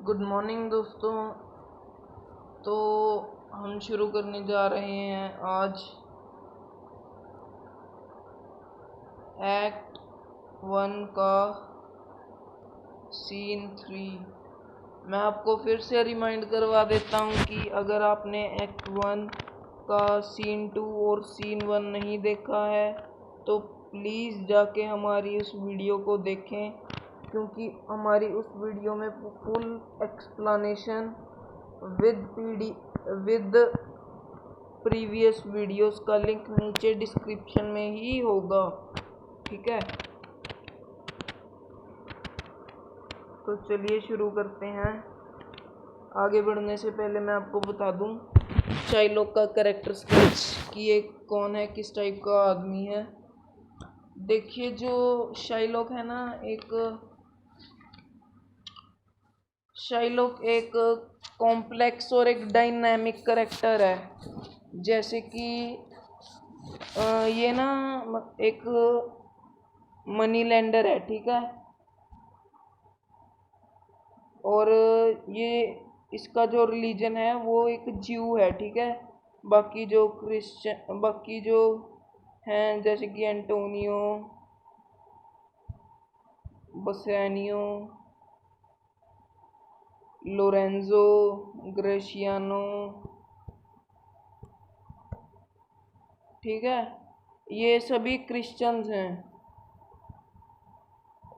Good morning दोस्तों। तो हम शुरू करने जा रहे हैं आज एक्ट 1 का सीन 3। मैं आपको फिर से रिमाइंड करवा देता हूँ कि अगर आपने एक्ट 1 का सीन 2 और सीन 1 नहीं देखा है तो प्लीज़ जाके हमारी उस वीडियो को देखें, क्योंकि हमारी उस वीडियो में full explanation with previous videos का लिंक नीचे डिस्क्रिप्शन में ही होगा। ठीक है, तो चलिए शुरू करते हैं। आगे बढ़ने से पहले मैं आपको बता दूं शाइलॉक का कैरेक्टर स्केच कि ये कौन है, किस टाइप का आदमी है। देखिए, जो शाइलॉक है ना, शाइलॉक एक कॉम्प्लेक्स और एक डायनामिक कैरेक्टर है। जैसे कि ये ना एक मनी लेंडर है, ठीक है, और ये इसका जो रिलीजन है वो एक ज्यू है, ठीक है। बाकी जो हैं जैसे कि एंटोनियो, बसेनियो, लोरेंजो, ग्रेशियानो, ठीक है, ये सभी क्रिश्चियंस हैं।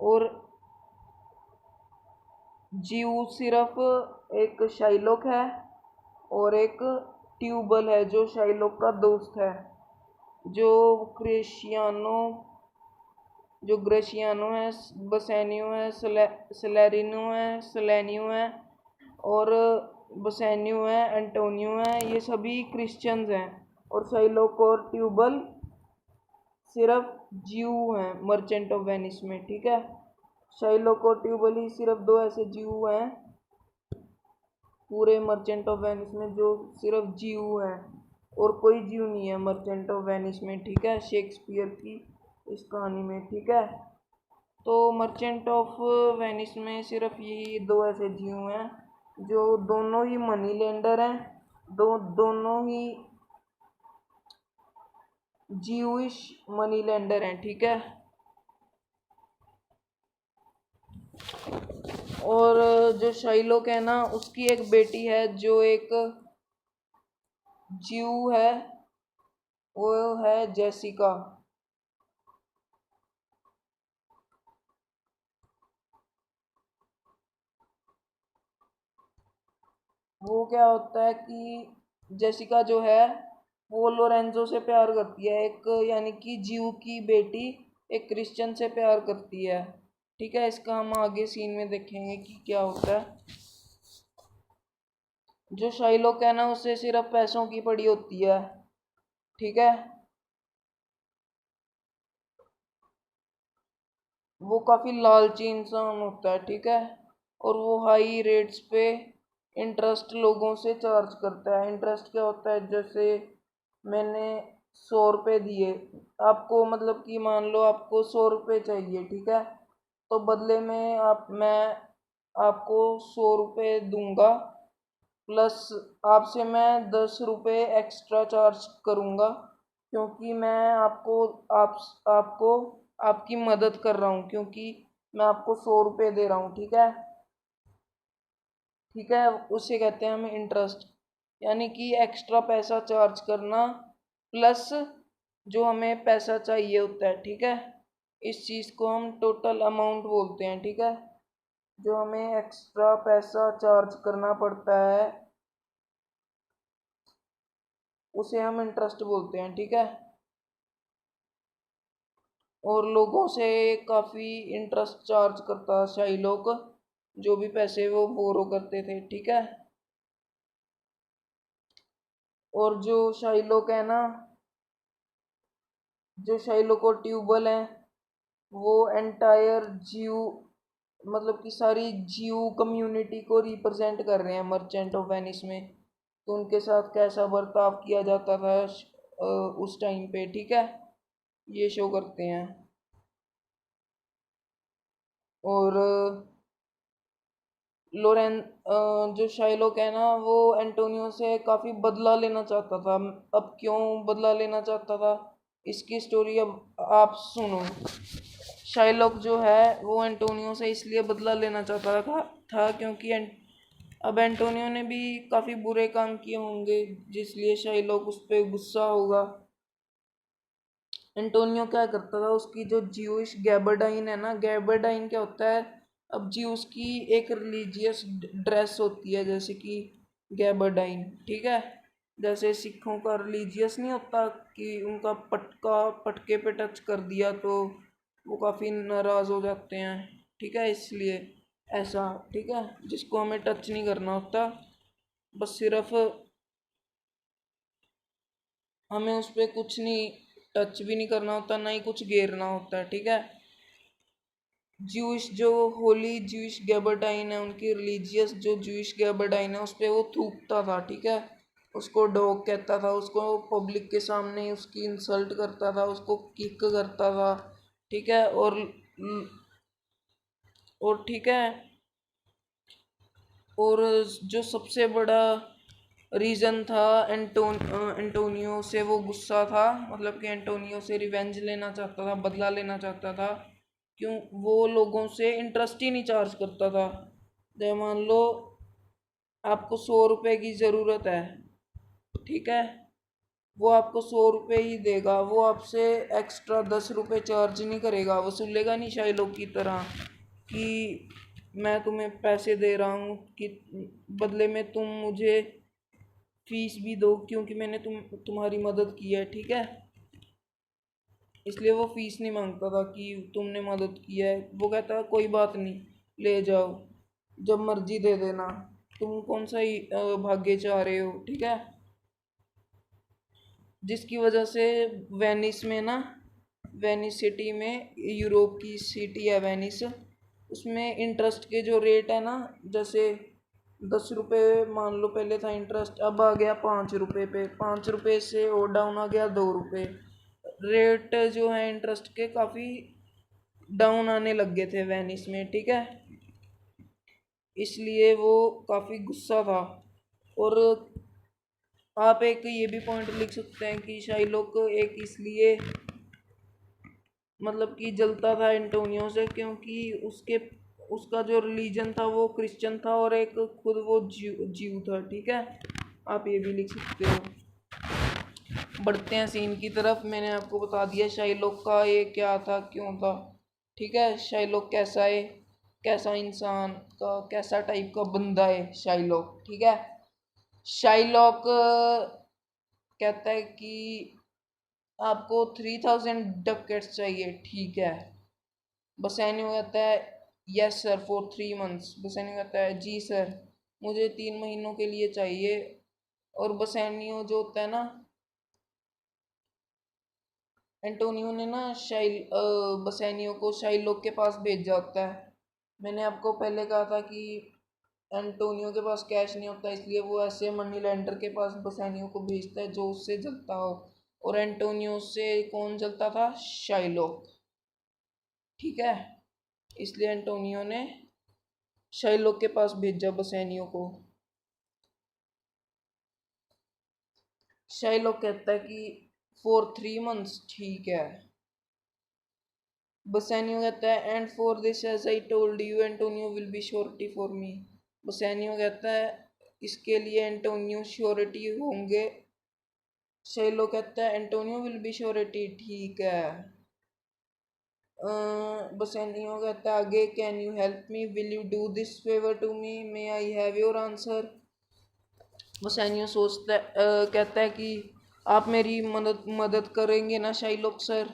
और ज्यू सिर्फ एक शाइलॉक है और एक ट्यूबल है जो शाइलॉक का दोस्त है। जो क्रिश्चियानो जो ग्रेशियानो है, बसेनियो है, सलेनियो है और बसेनियो है, एंटोनियो है, ये सभी क्रिश्चियंस हैं। और शाइलॉक और ट्यूबल सिर्फ ज्यू हैं मर्चेंट ऑफ वेनिस में, ठीक है। शाइलॉक और ट्यूबल ही सिर्फ दो ऐसे ज्यू हैं पूरे मर्चेंट ऑफ वेनिस में जो सिर्फ ज्यू हैं, और कोई ज्यू नहीं है मर्चेंट ऑफ वेनिस में, ठीक है, शेक्सपियर की इस कहानी में, ठीक है। तो मर्चेंट ऑफ वेनिस में सिर्फ यही दो ऐसे ज्यू हैं जो दोनों ही मनी लेंडर हैं, दोनों ही ज्यूइश मनी लेंडर हैं, ठीक है। और जो शाइलॉक है ना, उसकी एक बेटी है जो एक ज्यू है, वो है जेसिका। वो क्या होता है कि जेसिका जो है वो लोरेंजो से प्यार करती है, एक यानी कि ज्यू की बेटी एक क्रिश्चियन से प्यार करती है, ठीक है। इसका हम आगे सीन में देखेंगे कि क्या होता है। जो शाइलॉक है ना, उसे सिर्फ पैसों की पड़ी होती है, ठीक है। वो काफी लालची इंसान होता है, ठीक है, और वो हाई रेट्स पे इंटरेस्ट लोगों से चार्ज करता है। इंटरेस्ट क्या होता है, जैसे मैंने 100 रुपये दिए आपको, मतलब कि मान लो आपको 100 रुपये चाहिए, ठीक है, तो बदले में मैं आपको 100 रुपये दूंगा, प्लस आपसे मैं 10 रुपये एक्स्ट्रा चार्ज करूंगा, क्योंकि मैं आपको आपकी मदद कर रहा हूँ, क्योंकि मैं आपको 100 रुपये दे रहा हूँ, ठीक है। ठीक है, उसे कहते हैं हम इंटरेस्ट, यानी कि एक्स्ट्रा पैसा चार्ज करना प्लस जो हमें पैसा चाहिए होता है, ठीक है। इस चीज़ को हम टोटल अमाउंट बोलते हैं, ठीक है। जो हमें एक्स्ट्रा पैसा चार्ज करना पड़ता है उसे हम इंटरेस्ट बोलते हैं, ठीक है। और लोगों से काफ़ी इंटरेस्ट चार्ज करता शाइलॉक, जो भी पैसे वो बोरो करते थे, ठीक है। और जो शाइलॉक और ट्यूबल हैं वो एंटायर ज्यू, मतलब कि सारी ज्यू कम्युनिटी को रिप्रेजेंट कर रहे हैं मर्चेंट ऑफ वेनिस में। तो उनके साथ कैसा बर्ताव किया जाता था उस टाइम पे, ठीक है, ये शो करते हैं। और लोरेन जो शाइलोक है ना वो एंटोनियो से काफी बदला लेना चाहता था। अब क्यों बदला लेना चाहता था, इसकी स्टोरी अब आप सुनो। शाइलोक जो है वो एंटोनियो से इसलिए बदला लेना चाहता था क्योंकि अब एंटोनियो ने भी काफी बुरे काम किए होंगे, जिसलिए शाइलोक उस पर गुस्सा होगा। एंटोनियो क्या करता था, उसकी जो ज्यूइश गैबरडाइन है ना, गैबरडाइन क्या होता है, अब ज्यूस की एक रिलीजियस ड्रेस होती है जैसे कि गैबरडाइन, ठीक है। जैसे सिखों का रिलीजियस नहीं होता कि उनका पटका पटके पे टच कर दिया तो वो काफ़ी नाराज़ हो जाते हैं, ठीक है, इसलिए ऐसा, ठीक है, जिसको हमें टच नहीं करना होता, बस सिर्फ हमें उस पर कुछ नहीं, टच भी नहीं करना होता, ना ही कुछ घेरना होता है, ठीक है। ज्यूइश जो होली ज्यूइश गैबरडाइन है, उनकी रिलीजियस जो ज्यूइश गैबरडाइन है उस पर वो थूकता था, ठीक है। उसको डॉग कहता था, उसको पब्लिक के सामने उसकी इंसल्ट करता था, उसको किक करता था, ठीक है। और ठीक है, और जो सबसे बड़ा रीज़न था एंटोनियो से वो गुस्सा था, मतलब कि एंटोनियो से रिवेंज लेना चाहता था, बदला लेना चाहता था। क्यों, वो लोगों से इंटरेस्ट ही नहीं चार्ज करता था। जब मान लो आपको 100 रुपए की ज़रूरत है, ठीक है, वो आपको 100 रुपए ही देगा, वो आपसे एक्स्ट्रा 10 रुपए चार्ज नहीं करेगा, वसूलेगा नहीं शाइलोग की तरह कि मैं तुम्हें पैसे दे रहा हूँ कि बदले में तुम मुझे फीस भी दो क्योंकि मैंने तुम्हारी मदद की है, ठीक है। इसलिए वो फीस नहीं मांगता था कि तुमने मदद की है, वो कहता है कोई बात नहीं, ले जाओ, जब मर्जी दे देना, तुम कौन सा ही भाग्य चाह रहे हो, ठीक है। जिसकी वजह से वेनिस में ना, वेनिस सिटी में, यूरोप की सिटी है वेनिस, उसमें इंटरेस्ट के जो रेट है ना, जैसे 10 रुपये मान लो पहले था इंटरेस्ट, अब आ गया 5 रुपये पे, 5 रुपये से और डाउन आ गया 2 रुपये। रेट जो है इंटरेस्ट के काफ़ी डाउन आने लग गए थे वेनिस में, ठीक है। इसलिए वो काफ़ी गुस्सा था। और आप एक ये भी पॉइंट लिख सकते हैं कि शाइलोक एक इसलिए मतलब कि जलता था एंटोनियो से क्योंकि उसके उसका जो रिलीजन था वो क्रिश्चियन था और एक खुद वो जीव था, ठीक है। आप ये भी लिख सकते हो। बढ़ते हैं सीन की तरफ। मैंने आपको बता दिया शाइलोक का ये क्या था, क्यों था, ठीक है। शाइलोक कैसा है, कैसा इंसान का, कैसा टाइप का बंदा है शाइलोक, ठीक है। शाइलोक कहता है कि आपको 3000 डकेट्स चाहिए, ठीक है। बसैनियो कहता है यस सर फॉर 3 मंथ्स। बसैनियो कहता है जी सर, मुझे 3 महीनों के लिए चाहिए। और बसैनियो जो होता है ना, एंटोनियो ने ना बसैनियो को शाइलोक के पास भेजा होता है। मैंने आपको पहले कहा था कि एंटोनियो के पास कैश नहीं होता, इसलिए वो ऐसे मनी लेंडर के पास बसैनियो को भेजता है जो उससे जलता हो। और एंटोनियो से कौन जलता था, शाइलोक, ठीक है। इसलिए एंटोनियो ने शाइलोक के पास भेजा बसैनियो को। शाइलोक कहता है कि फॉर 3 मंथ्स, ठीक है। बसैनियो कहता है and for this as I told you Antonio will be surety for me. Bassanio कहता है इसके लिए एंटोनियो श्योरिटी होंगे। शाइलोक कहता है एंटोनियो विल बी श्योरिटी, ठीक है। बसैनियो कहता है आगे can you help me, will you do this favour to me, may I have your answer. Bassanio कहता है कि आप मेरी मदद मदद करेंगे ना शाइलोक सर।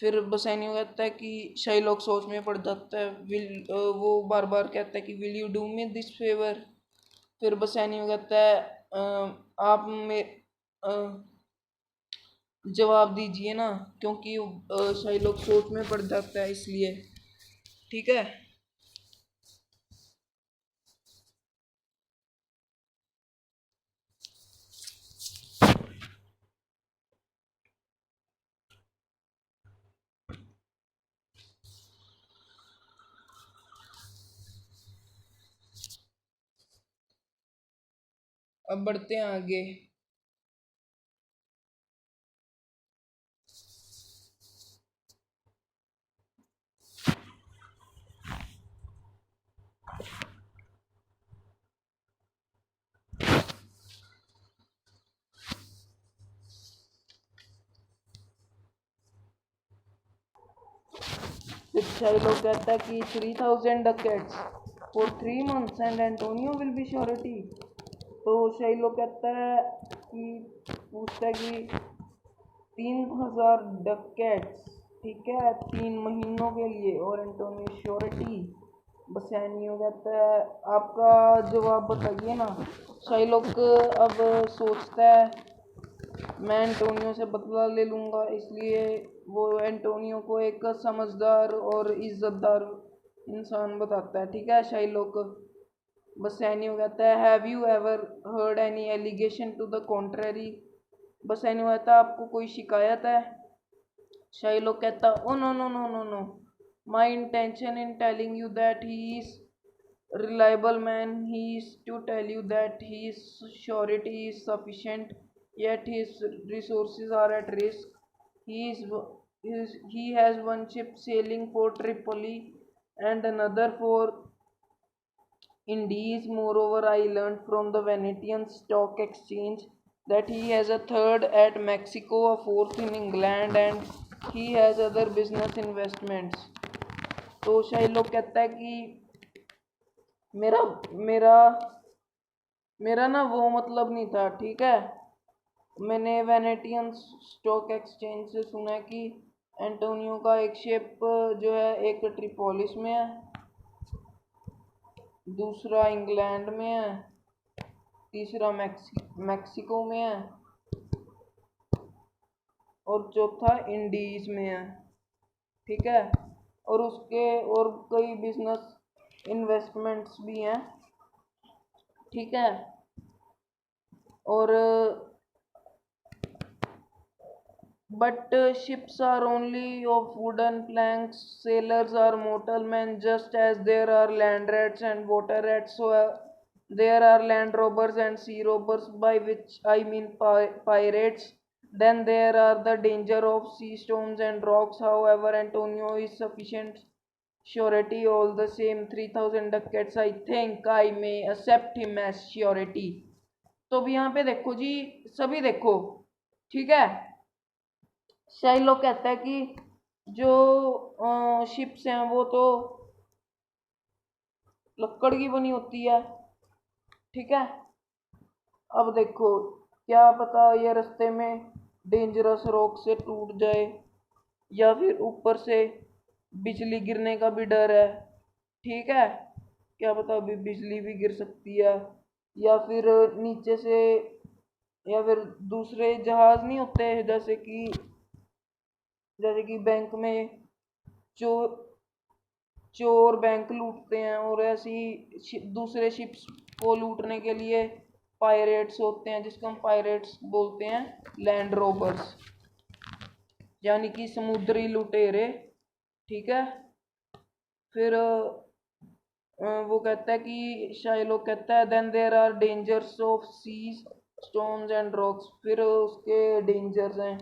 फिर बसैनियो कहता है कि शाइलोक सोच में पड़ जाता है, वो बार बार कहता है कि will you do me this favour. फिर बसैनियो कहता है आप में अ, जवाब दीजिए ना, क्योंकि शाइलोक सोच में पड़ जाता है इसलिए, ठीक है। अब बढ़ते हैं आगे। फिर शाइलो कहता है कि 3000 ducats for 3 months and Antonio will be surety. तो शाइलो कहता है कि पूछता है कि 3000 डकेट्स, ठीक है, 3 महीनों के लिए, और एंटोनियो श्योरिटी। बसेनियो कहता है आपका जवाब बताइए ना। शाइलोक अब सोचता है मैं एंटोनियो से बदला ले लूँगा, इसलिए वो एंटोनियो को एक समझदार और इज्जतदार इंसान बताता है, ठीक है शाइलोक। बसेनियो कहता है have you ever heard any allegation to the contrary. Bassanio कहता है आपको कोई शिकायत है। शाइलोक कहता oh no no no no no, my intention in telling you that he is reliable man, he is to tell you that his surety is sufficient, yet his resources are at risk. He has one ship sailing for Tripoli and another for Indies. Moreover, I learned from the Venetian Stock Exchange that he has a third at Mexico, a fourth in England, and he has other business investments. तो शाही लोग कहता है कि मेरा मेरा मेरा ना वो मतलब नहीं था, ठीक है। मैंने वेनेटियन स्टॉक एक्सचेंज से सुना कि एंटोनियो का एक शिप जो है एक ट्रिपोलिस में है, दूसरा इंग्लैंड में है, तीसरा मैक्सिको में है, और चौथा इंडीज में है, ठीक है। और उसके और कई बिजनेस इन्वेस्टमेंट्स भी हैं, ठीक है। और but ships are only of wooden planks, sailors are mortal men, just as there are land rats and water rats, so there are land robbers and sea robbers, by which I mean pirates. Then there are the danger of sea stones and rocks. However, Antonio is sufficient surety all the same. 3000 ducats, I think I may accept him as surety. तो अब यहाँ पे देखो जी, सभी देखो, ठीक है। Shylock कहता है कि जो शिप्स हैं वो तो लकड़ की बनी होती है, ठीक है। अब देखो क्या पता ये रास्ते में डेंजरस रॉक से टूट जाए, या फिर ऊपर से बिजली गिरने का भी डर है, ठीक है। क्या पता अभी बिजली भी गिर सकती है, या फिर नीचे से, या फिर दूसरे जहाज नहीं होते जैसे कि बैंक में चोर चोर बैंक लूटते हैं, और ऐसी दूसरे शिप्स को लूटने के लिए पायरेट्स होते हैं, जिसको हम पायरेट्स बोलते हैं, लैंड रोबर्स, यानी कि समुद्री लुटेरे, ठीक है। फिर वो कहता है कि शाइलो कहता है then there are dangers of seas, stones and rocks. फिर उसके डेंजर्स हैं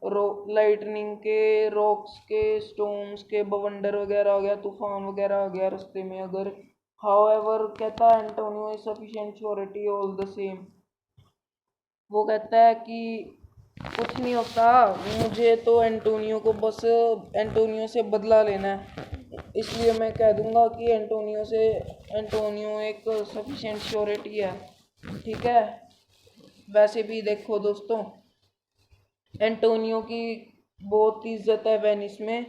लाइटनिंग के, रॉक्स के, स्टोन्स के, बवंडर वगैरह हो गया, तूफान वगैरह हो गया रास्ते में अगर। हाउएवर कहता है Antonio is sufficient surety all the same. वो कहता है कि कुछ नहीं होता, मुझे तो एंटोनियो को बस एंटोनियो से बदला लेना है, इसलिए मैं कह दूंगा कि एंटोनियो एक सफिशिएंट श्योरिटी है, ठीक है। वैसे भी देखो दोस्तों, एंटोनियो की बहुत इज्जत है वेनिस में,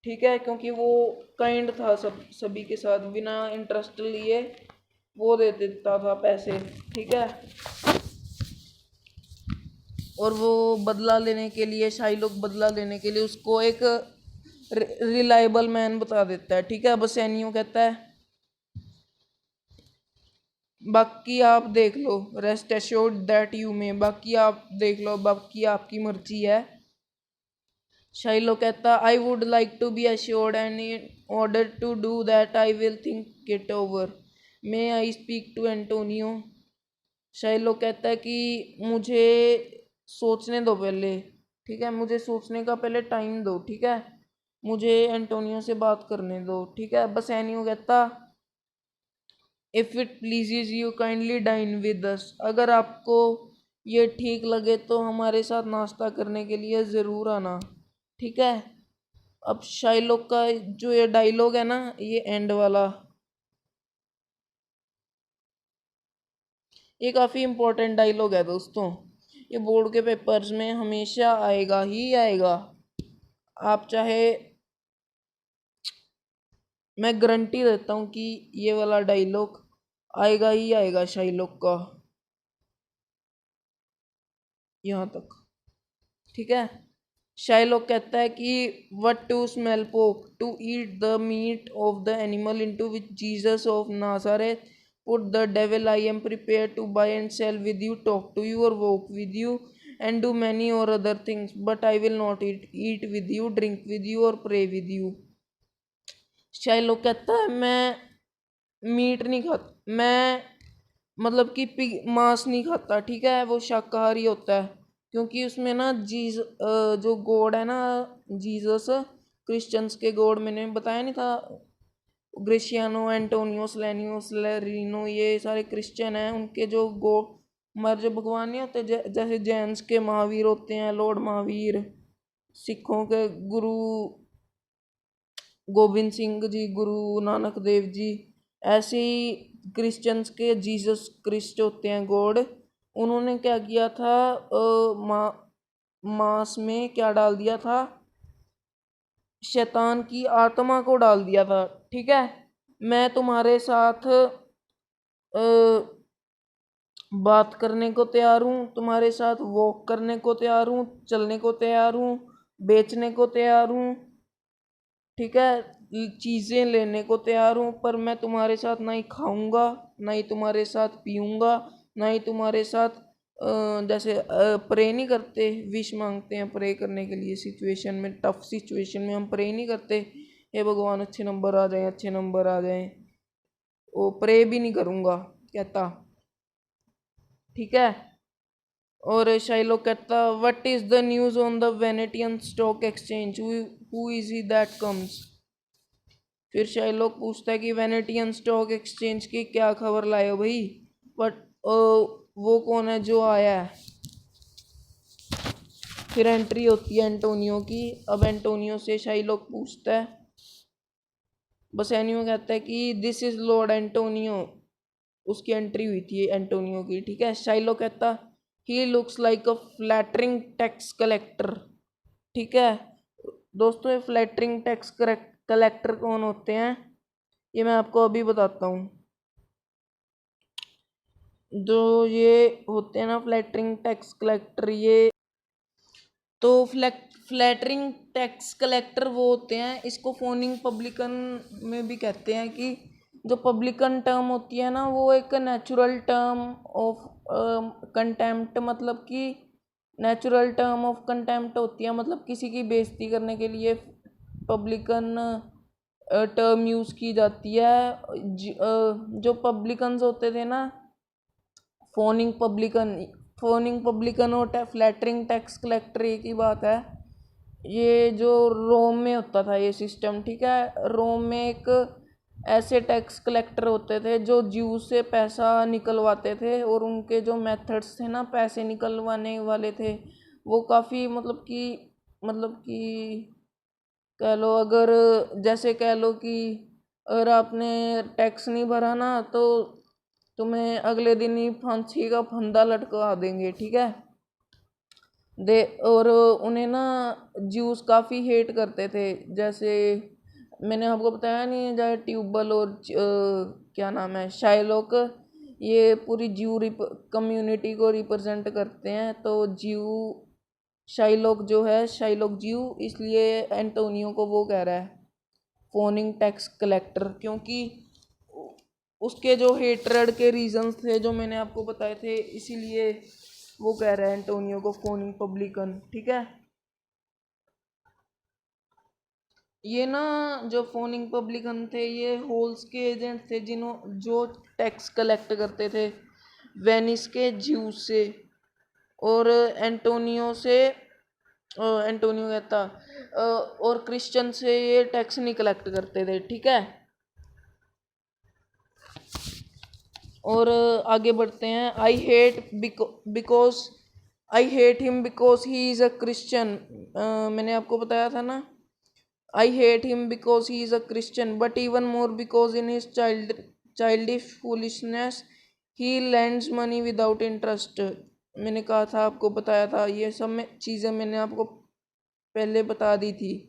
ठीक है, क्योंकि वो काइंड था सभी के साथ, बिना इंटरेस्ट लिए वो दे देता था पैसे, ठीक है। और वो बदला लेने के लिए, शाइलोक बदला लेने के लिए उसको एक रिलायबल मैन बता देता है, ठीक है। बसेनियो कहता है बाकी आप देख लो, रेस्ट एश्योर्ड दैट यू में, बाकी आप देख लो, बाकी आपकी मर्जी है। शाइलो कहता I would like to be assured and in order to do that I will think it over, may I speak to Antonio. Shylock कहता है कि मुझे सोचने दो पहले, ठीक है, मुझे सोचने का पहले टाइम दो, ठीक है, मुझे एंटोनियो से बात करने दो, ठीक है। बस एनियो कहता, if it pleases you kindly dine with us, अगर आपको ये ठीक लगे तो हमारे साथ नाश्ता करने के लिए ज़रूर आना, ठीक है। अब शाइलोक का जो ये डायलॉग है ना, ये एंड वाला, ये काफ़ी इम्पोर्टेंट डायलॉग है दोस्तों। ये बोर्ड के पेपर्स में हमेशा आएगा ही आएगा। आप चाहे, मैं गारंटी देता हूँ कि ये वाला डायलॉग आएगा ही आएगा शाइलोक का, यहाँ तक, ठीक है। शाइलोक कहता है कि what to smell pork to eat the meat of the animal into which Jesus of Nazareth put the devil, I am prepare to buy and sell with you, talk to you और walk with you and do many और other things, but I will not eat with you, drink with you और pray with you. Shylock कहता है मैं meet नहीं खाता, मैं मतलब कि पिग मांस नहीं खाता, ठीक है, वो शाकाहारी होता है, क्योंकि उसमें ना जो गॉड है ना, जीसस, क्रिश्चियंस के गॉड, मैंने बताया नहीं था, ग्रेशियानो, एंटोनियो, लेनियोस, लेरिनो, ये सारे क्रिश्चियन हैं, उनके जो गॉड, हमारे जो भगवान नहीं होते, जैसे जैन्स के महावीर होते हैं, लॉर्ड महावीर, सिखों के गुरु गोविंद सिंह जी, गुरु नानक देव जी, ऐसे ही क्रिश्चियंस के जीसस क्रिस्ट होते हैं गॉड। उन्होंने क्या किया था, मांस में क्या डाल दिया था, शैतान की आत्मा को डाल दिया था, ठीक है। मैं तुम्हारे साथ बात करने को तैयार हूँ, तुम्हारे साथ वॉक करने को तैयार हूँ, चलने को तैयार हूँ, बेचने को तैयार हूँ, ठीक है, चीज़ें लेने को तैयार हूँ, पर मैं तुम्हारे साथ ना ही खाऊंगा, ना ही तुम्हारे साथ पीऊंगा, ना ही तुम्हारे साथ जैसे प्रे नहीं करते, विश मांगते हैं प्रे करने के लिए, सिचुएशन में, टफ सिचुएशन में हम प्रे नहीं करते, हे भगवान अच्छे नंबर आ जाएं, अच्छे नंबर आ जाएं, वो प्रे भी नहीं करूँगा कहता, ठीक है। और शाइलोक कहता, what is the news on the Venetian stock exchange, who is he that comes. फिर शाइलोक पूछता है कि वेनेटियन स्टॉक एक्सचेंज की क्या खबर लाए हो भाई, बट वो कौन है जो आया है। फिर एंट्री होती है एंटोनियो की। अब एंटोनियो से शाइलोक पूछता है, बस एनियो कहता है कि दिस इज लॉर्ड एंटोनियो, उसकी एंट्री हुई थी एंटोनियो की, ठीक है। शाइलोक कहता, he looks like a flattering tax collector, ठीक है। दोस्तों ये फ्लैटरिंग टैक्स कलेक्टर कौन होते हैं, ये मैं आपको अभी बताता हूँ। जो ये होते हैं ना फ्लैटरिंग टैक्स कलेक्टर, ये तो फ्लैटरिंग टैक्स कलेक्टर वो होते हैं, इसको फोनिंग पब्लिकन में भी कहते हैं कि जो पब्लिकन टर्म होती है ना, वो एक नेचुरल टर्म ऑफ कंटेम्प्ट, मतलब कि नेचुरल टर्म ऑफ कंटेम्प्ट होती है, मतलब किसी की बेइज्जती करने के लिए पब्लिकन टर्म यूज़ की जाती है। जो पब्लिकन्स होते थे ना, फोनिंग पब्लिकन, फोनिंग पब्लिकन और फ्लैटरिंग टैक्स कलेक्टर एक ही बात है। ये जो रोम में होता था ये सिस्टम, ठीक है, रोम में एक ऐसे टैक्स कलेक्टर होते थे जो ज्यू से पैसा निकलवाते थे, और उनके जो मेथड्स थे ना पैसे निकलवाने वाले थे, वो काफ़ी मतलब कि कह लो, अगर जैसे कह लो कि अगर आपने टैक्स नहीं भरा ना, तो तुम्हें अगले दिन ही फांसी का फंदा लटका देंगे, ठीक है। दे और उन्हें ना ज्यूस काफ़ी हेट करते थे, जैसे मैंने आपको बताया नहीं, जैसे ट्यूबल और क्या नाम है, शाइलोक, ये पूरी ज्यू कम्युनिटी को रिप्रेजेंट करते हैं, तो ज्यू शाइलोक जो है, शाइलोक ज्यू, इसलिए एंटोनियो को वो कह रहा है फोनिंग टैक्स कलेक्टर, क्योंकि उसके जो हेट्रेड के रीजंस थे जो मैंने आपको बताए थे, इसीलिए वो कह रहा है एंटोनियो को फोनिंग पब्लिकन, ठीक है। ये ना जो फोनिंग पब्लिकन थे, ये होल्स के एजेंट थे, जो टैक्स कलेक्ट करते थे, वेनिस के ज्यू से, और एंटोनियो कहता और क्रिश्चियन से ये टैक्स नहीं कलेक्ट करते थे, ठीक है। और आगे बढ़ते हैं। I hate him because he is a Christian. मैंने आपको बताया था ना, I hate him because he is a Christian but even more because in his childish foolishness he lands money without interest. मैंने कहा था, आपको बताया था, ये सब में चीज़ें मैंने आपको पहले बता दी थी।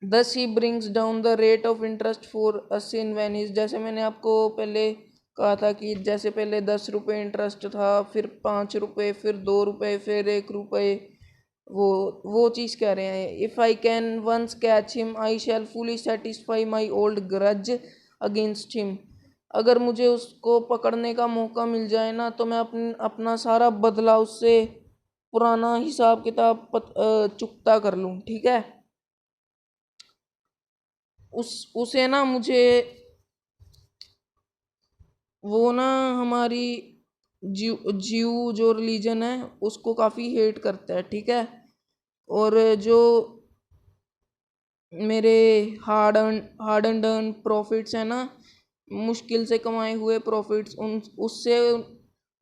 Thus he brings down the rate of interest for us in Venice। जैसे मैंने आपको पहले कहा था कि जैसे पहले 10 रुपये इंटरेस्ट था, फिर 5 रुपये, फिर 2 रुपये, फिर 1 रुपये, वो चीज़ कह रहे हैं। If I can once catch him I shall fully satisfy my old grudge against him. अगर मुझे उसको पकड़ने का मौका मिल जाए ना, तो मैं अपना सारा बदला उससे, पुराना हिसाब किताब चुकता कर लूँ, ठीक है। उसे ना मुझे वो ना हमारी जीव जो रिलीजन है उसको काफ़ी हेट करता है, ठीक है। और जो मेरे हार्ड एंड अर्न प्रॉफिट्स हैं ना, मुश्किल से कमाए हुए प्रॉफिट्स, उससे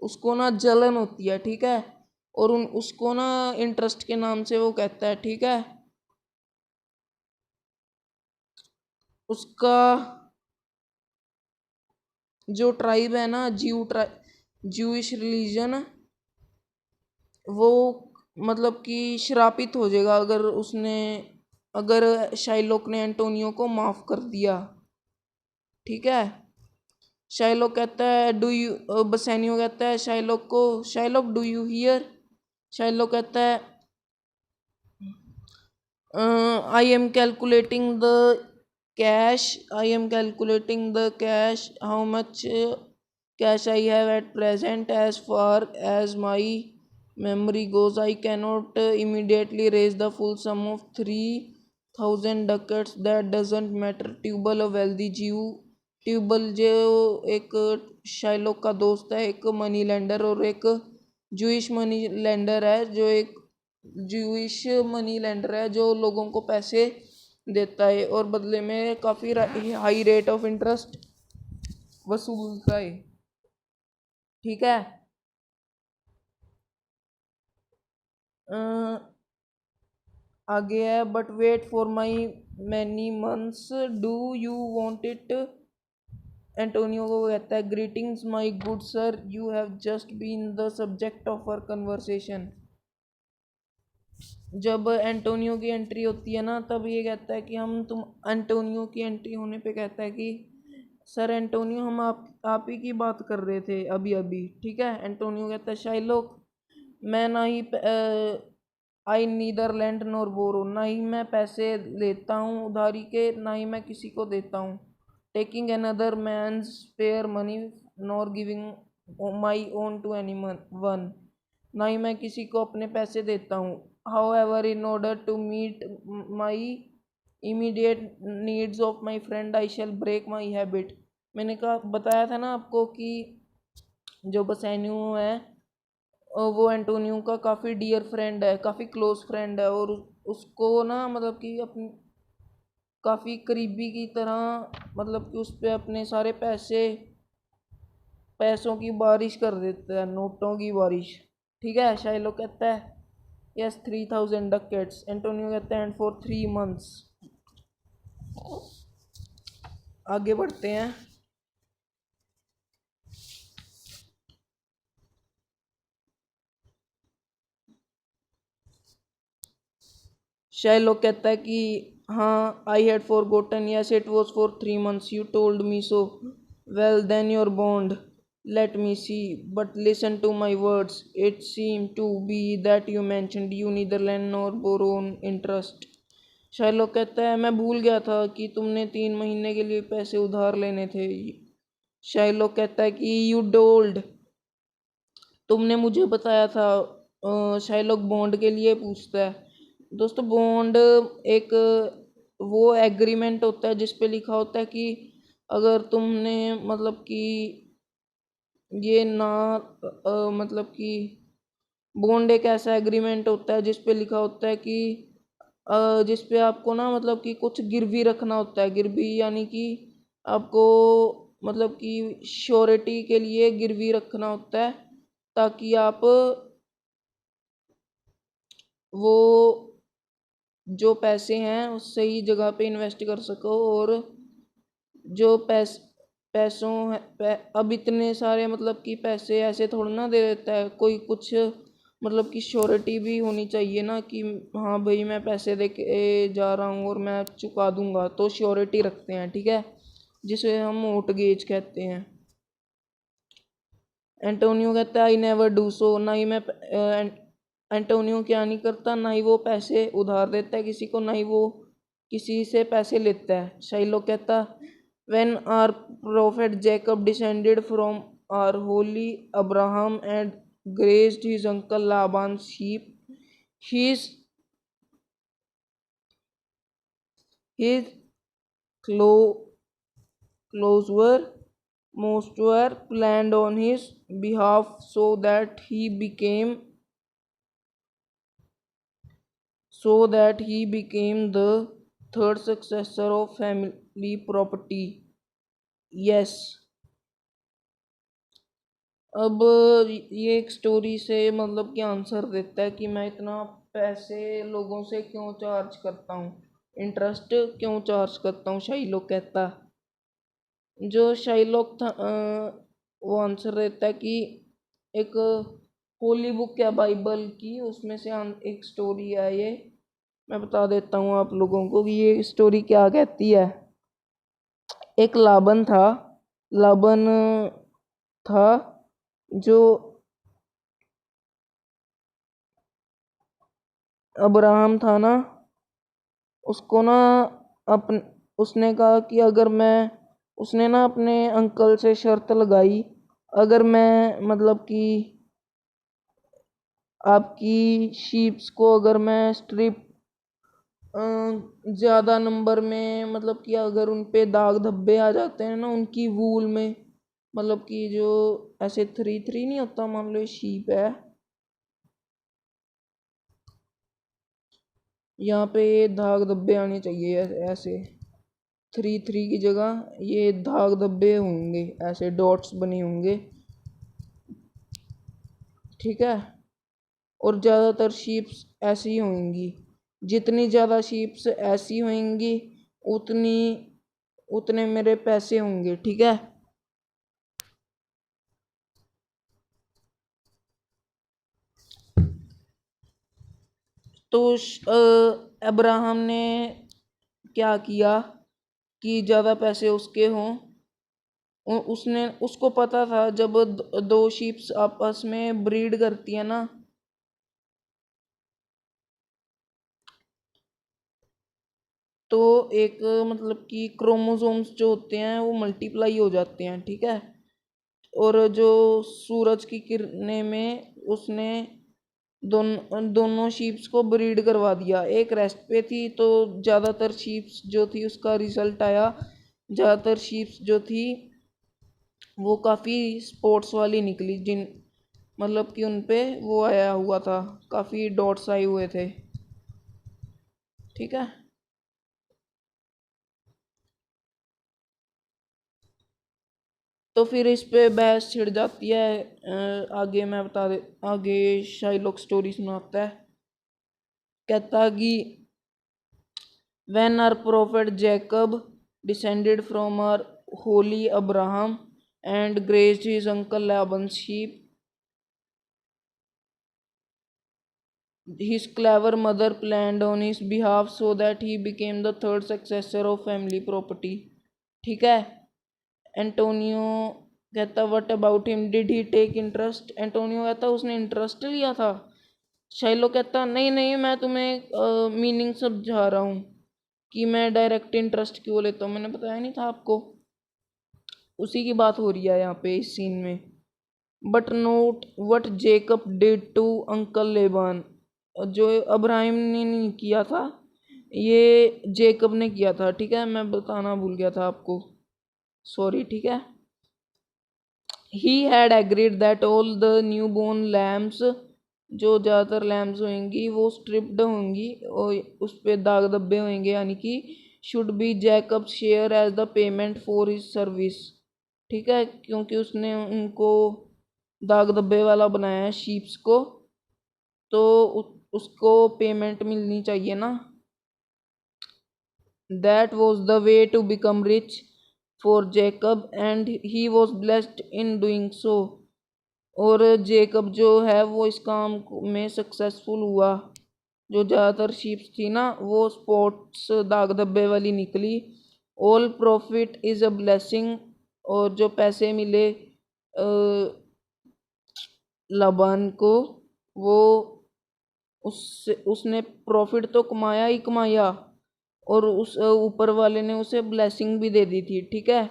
उसको ना जलन होती है, ठीक है। और उसको ना इंटरेस्ट के नाम से वो कहता है, ठीक है। उसका जो ट्राइब है ना, ज्यूइश रिलीजन, वो मतलब कि श्रापित हो जाएगा अगर शाइलोक ने एंटोनियो को माफ कर दिया, ठीक है। शाइलोक कहता है बसेनियो कहता है शाइलोक को, Shylock do you hear. Shylock कहता है I am calculating the cash how much cash I have at present as far as my memory goes. I cannot immediately raise the full sum of 3,000 ducats. That doesn't matter. Tubal, a wealthy Jew। Tubal जो एक शाइलोक का दोस्त है, एक money lender, और एक Jewish money lender है, जो लोगों को पैसे देता है और बदले में काफ़ी हाई रेट ऑफ इंटरेस्ट वसूलता है, ठीक है। आगे है, but wait for my many months do you want it. Antonio को कहता है greetings my good sir, you have just been the subject of our conversation. जब एंटोनियो की एंट्री होती है ना, तब ये कहता है कि एंटोनियो की एंट्री होने पे कहता है कि सर एंटोनियो, हम आप ही की बात कर रहे थे अभी अभी, ठीक है। एंटोनियो कहता है शाइलोक, मैं ना ही आई नीदर लैंड नॉर बोरो, ना ही मैं पैसे लेता हूँ उधारी के, ना ही मैं किसी को देता हूँ। Taking another man's spare money nor giving my own to anyone, ना ही मैं किसी को अपने पैसे देता हूँ। However in order to meet my immediate needs of my friend I shall break my habit. मैंने बताया था ना आपको कि जो बसेन्यू है वो एंटोनियो का काफ़ी डियर फ्रेंड है, काफ़ी क्लोज फ्रेंड है, और उसको ना मतलब कि अपनी काफ़ी करीबी की तरह, मतलब कि उस पर अपने सारे पैसों की बारिश कर देता है, नोटों की बारिश, ठीक है। शाइलोक कहता है यस 3,000 डकेट्स। एंटोनियो कहता है एंड फॉर 3 मंथ्स। आगे बढ़ते हैं। शाइलोक कहता है कि हाँ, I had forgotten, yes it was for 3 months, you told me so, well then your bond, let me see, but listen to my words, it seemed to be that you mentioned you neither lend nor borrow on interest। शाइलोक कहता है मैं भूल गया था कि तुमने 3 महीने के लिए पैसे उधार लेने थे। शाइलोक कहता है कि यू टोल्ड, तुमने मुझे बताया था। शाइलोक बॉन्ड के लिए पूछता है। दोस्तों, बॉन्ड एक वो एग्रीमेंट होता है जिस पे लिखा होता है कि अगर तुमने मतलब कि ये ना मतलब कि बॉन्ड एक ऐसा एग्रीमेंट होता है जिस पे लिखा होता है कि जिस पे आपको ना मतलब कि कुछ गिरवी रखना होता है। गिरवी यानी कि आपको मतलब कि श्योरिटी के लिए गिरवी रखना होता है, ताकि आप वो जो पैसे हैं उस सही जगह पे इन्वेस्ट कर सको। और जो पैसों अब इतने सारे मतलब कि पैसे ऐसे थोड़ा ना दे देता है कोई, कुछ मतलब कि श्योरिटी भी होनी चाहिए ना कि हाँ भाई मैं पैसे दे के जा रहा हूँ और मैं चुका दूंगा, तो श्योरिटी रखते हैं, ठीक है, जिसे हम मोर्टगेज कहते हैं। एंटोनियो कहता है आई नेवर डू सो, ना ही मैं एंटोनियो क्या नहीं करता, ना ही वो पैसे उधार देता है किसी को, ना ही वो किसी से पैसे लेता है। शाइलोक कहता when our prophet Jacob descended from our holy Abraham and grazed his uncle Laban's sheep, his his clo- clothes were most were planned on his behalf, so that he became the third successor of family property. Yes. अब ये एक story से मतलब कि answer देता है कि मैं इतना पैसे लोगों से क्यों चार्ज करता हूँ, इंटरेस्ट क्यों चार्ज करता हूँ। शाइलोक कहता, जो शाइलोक था वो आंसर देता है कि एक होली बुक है बाइबल की, उसमें से एक स्टोरी है ये। मैं बता देता हूँ आप लोगों को कि ये स्टोरी क्या कहती है। एक लाबन था, लाबन था जो अब्राहम था ना, उसको ना अपन उसने कहा कि अगर मैं उसने ना अपने अंकल से शर्त लगाई, अगर मैं मतलब कि आपकी शीप्स को अगर मैं स्ट्रिप ज़्यादा नंबर में मतलब कि अगर उन पे दाग धब्बे आ जाते हैं ना उनकी वूल में, मतलब कि जो ऐसे थ्री थ्री नहीं होता, मान लो शीप है, यहाँ पे ये दाग धब्बे आने चाहिए ऐसे थ्री थ्री की जगह ये दाग धब्बे होंगे, ऐसे डॉट्स बने होंगे, ठीक है। और ज़्यादातर शीप्स ऐसी होंगी, जितनी ज़्यादा शीप्स ऐसी होंगी उतनी उतने मेरे पैसे होंगे, ठीक है। तो अब्राहम ने क्या किया कि ज़्यादा पैसे उसके हों। उसने उसको पता था जब दो शीप्स आपस में ब्रीड करती है ना, तो एक मतलब कि क्रोमोसोम्स जो होते हैं वो मल्टीप्लाई हो जाते हैं, ठीक है। और जो सूरज की किरणें में उसने दोनों शीप्स को ब्रीड करवा दिया। एक रेस्ट पे थी तो ज़्यादातर शीप्स जो थी उसका रिजल्ट आया, ज़्यादातर शीप्स जो थी वो काफ़ी स्पॉट्स वाली निकली, जिन मतलब कि उन पे वो आया हुआ था, काफ़ी डॉट्स आए हुए थे, ठीक है। तो फिर इस पे बहस छिड़ जाती है। आगे मैं बता दे, आगे शाइलोक स्टोरी सुनाता है। कहता कि when our prophet Jacob descended from our holy Abraham and grazed his uncle Laban's sheep, his clever mother planned on his behalf so that he became the third successor of family property, ठीक है। Antonio कहता what about him, did he take interest. Antonio कहता उसने interest लिया था। शाइलो कहता नहीं नहीं, मैं तुम्हें मीनिंग समझा रहा हूँ कि मैं डायरेक्ट इंटरेस्ट क्यों लेता हूँ, मैंने बताया नहीं था आपको, उसी की बात हो रही है यहाँ पे इस सीन में। But note what Jacob did to uncle Laban, जो अब्राहिम ने नहीं किया था, ये जेकब ने किया था, ठीक है। मैं बताना भूल गया था आपको, सॉरी, ठीक है। He had agreed that all the newborn lambs, जो ज़्यादातर लैम्स होंगी वो स्ट्रिप्ड होंगी और उस पर दाग धब्बे होंगे, यानी कि should be Jacob share as the payment for his service. ठीक है, क्योंकि उसने उनको दाग धब्बे वाला बनाया है शीप्स को, तो उसको पेमेंट मिलनी चाहिए ना। That was the way to become rich for Jacob and he was blessed in doing so. और जेकब जो है वो इस काम में सक्सेसफुल हुआ। जो ज़्यादातर शीप्स थी ना वो स्पॉट्स दाग धब्बे वाली निकली। All profit is a blessing, और जो पैसे मिले लाबान को, वो उसने प्रॉफिट तो कमाया ही कमाया, और उस ऊपर वाले ने उसे ब्लेसिंग भी दे दी थी। ठीक है,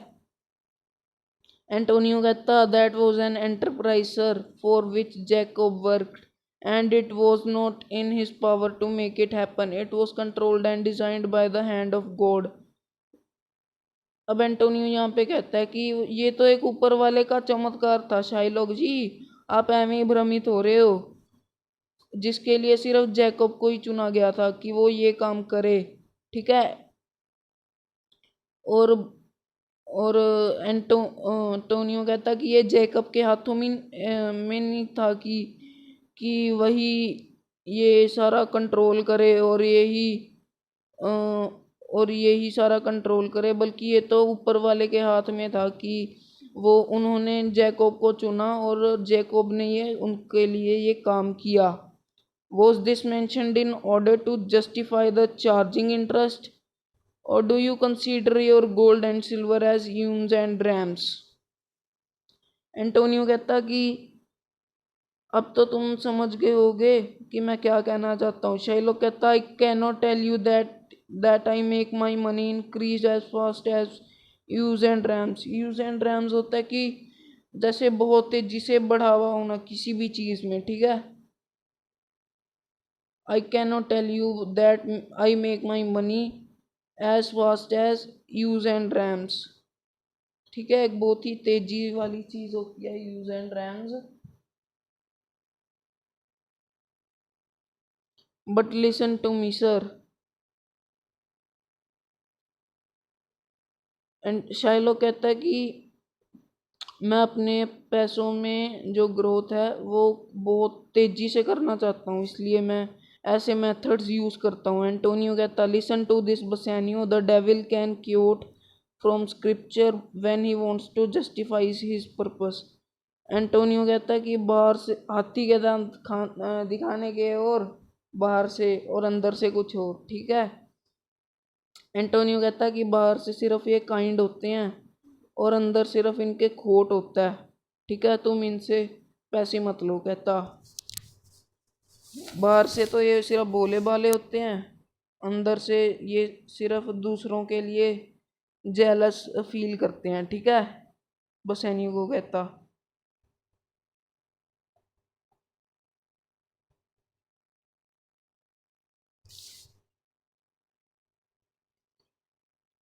एंटोनियो कहता that was an enterpriser for which Jacob worked and it was not in his power to make it happen, it was controlled and designed by the hand of God. अब Antonio यहाँ पे कहता है कि ये तो एक ऊपर वाले का चमत्कार था शाइलॉक जी, आप ऐਵੇਂ ही भ्रमित हो रहे हो, जिसके लिए सिर्फ जैकब को ही चुना गया था कि वो ये काम करे। ठीक है, और एंटोनियो कहता कि ये जैकब के हाथों में नहीं था कि वही ये सारा कंट्रोल करे और यही सारा कंट्रोल करे, बल्कि ये तो ऊपर वाले के हाथ में था कि वो उन्होंने जैकब को चुना और जैकब ने ये उनके लिए ये काम किया। Was this mentioned in order to justify the charging interest, or do you consider your gold and silver as ewes and rams? Antonio कहता कि अब तो तुम समझ गए होगे कि मैं क्या कहना चाहता हूँ। शाइलॉक कहता I can not tell you that I make my money increase as fast as ewes and rams. Ewes and rams होता है कि जैसे बहुत तेजी से बढ़ावा होना किसी भी चीज़ में। ठीक है, I cannot tell you that I make my money as fast as ewes and rams. ठीक है, एक बहुत ही तेजी वाली चीज होती है ewes and rams. But listen to me sir, and Shylock कहता है कि मैं अपने पैसों में जो ग्रोथ है वो बहुत तेजी से करना चाहता हूँ, इसलिए मैं ऐसे मेथड्स यूज करता हूँ। एंटोनियो कहता listen to this Bassanio, the devil can quote from scripture when he wants to justify his purpose. Antonio कहता है कि बाहर से हाथी के दांत दिखाने के और बाहर से और अंदर से कुछ और। ठीक है, एंटोनियो कहता है कि बाहर से सिर्फ ये काइंड होते हैं और अंदर सिर्फ इनके खोट होता है। ठीक है, तुम इनसे पैसे मत लो। कहता बाहर से तो ये सिर्फ बोले बाले होते हैं, अंदर से ये सिर्फ दूसरों के लिए जेलस फील करते हैं। ठीक है, बसैनियो को कहता।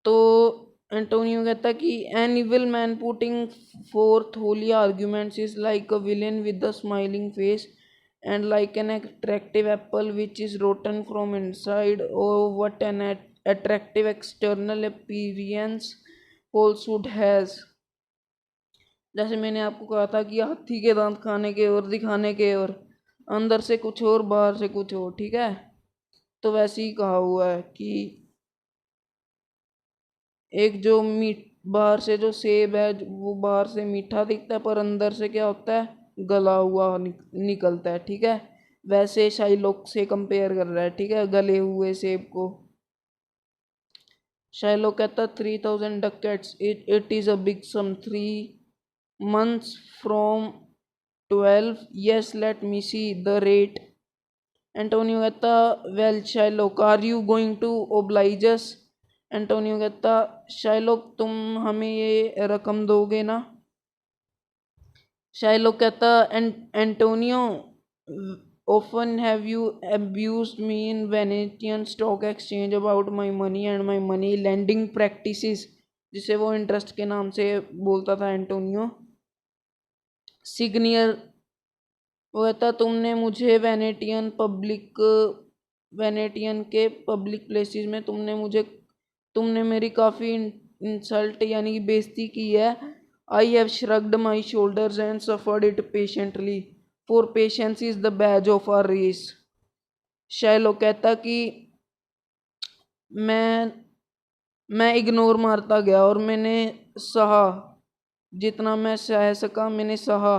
तो एंटोनियो कहता कि an evil man putting forth holy arguments is like a villain with a smiling face and like an attractive apple which is rotten from inside, और what an attractive external appearance falsehood has. जैसे मैंने आपको कहा था कि हाथी के दांत खाने के और दिखाने के और अंदर से कुछ और बाहर से कुछ और। ठीक है, तो वैसे ही कहा हुआ है कि एक जो मीठ बाहर से जो सेब है वो बाहर से मीठा दिखता है पर अंदर से क्या होता है, गला हुआ निकलता है। ठीक है, वैसे शाइलोक से कंपेयर कर रहा है। ठीक है, गले हुए सेब को। शाइलोक कहता 3000 ducats, it is a big sum, 3 months from 12, yes let me see the rate. Antonio कहता well Shylock are you going to oblige us. Antonio कहता शाइलोक तुम हमें ये रकम दोगे ना। शाइलोक कहता Antonio often have you abused me in Venetian stock exchange about my money and my money lending practices, जिसे वो इंटरेस्ट के नाम से बोलता था एंटोनियो। सिग्नियर वो था, तुमने मुझे वेनेटियन के पब्लिक प्लेसेस में तुमने मेरी काफ़ी इंसल्ट यानी कि बेइज्जती की है. I have shrugged my shoulders and suffered it patiently, for patience is the badge of our race. Shylock कहता कि मैं इग्नोर मारता गया और मैंने सहा, जितना मैं सह सका मैंने सहा,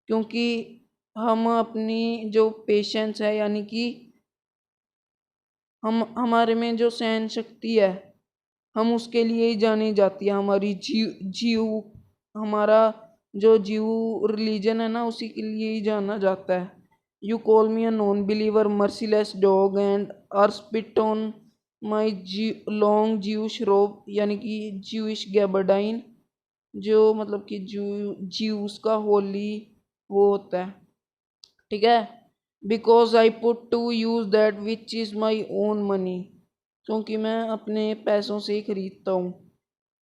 क्योंकि हम अपनी जो पेशेंस है यानी कि हमारे में जो सहन शक्ति है, हम उसके लिए ही जानी जाती है. हमारी जीव हमारा जो जीव रिलीजन है ना, उसी के लिए ही जाना जाता है. You call me a non believer merciless dog and are spit on my long Jewish robe, यानी कि ज्यूइश गैबरडाइन, जो मतलब कि ज्यूस का होली वो होता है. ठीक है. Because I put to use that which is my own money, क्योंकि मैं अपने पैसों से ही खरीदता हूँ.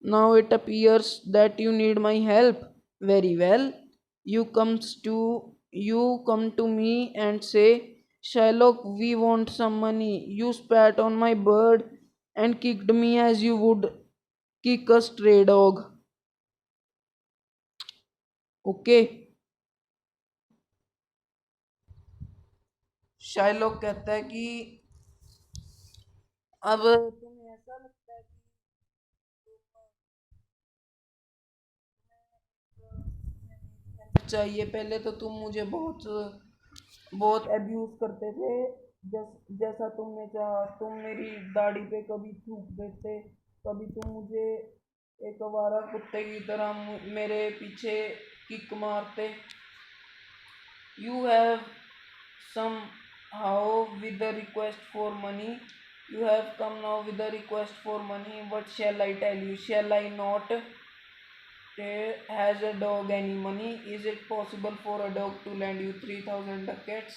Now it appears that you need my help. Very well, you come to me and say, Shylock, we want some money. You spat on my bird and kicked me as you would kick a stray dog. Okay. Shylock कहता है कि अब तुम्हें ऐसा लगता है कि चाहिए, पहले तो तुम मुझे बहुत बहुत अब्यूज करते थे. जैसा तुमने चाहा, तुम मेरी दाढ़ी पे कभी थूक देते, कभी तुम मुझे एक आवारा कुत्ते की तरह मेरे पीछे किक मारते. You have somehow with a request for money. You have come now with a request for money. What shall I tell you? Shall I not? Has a dog any money? Is it possible for a dog to lend you 3,000 ducats?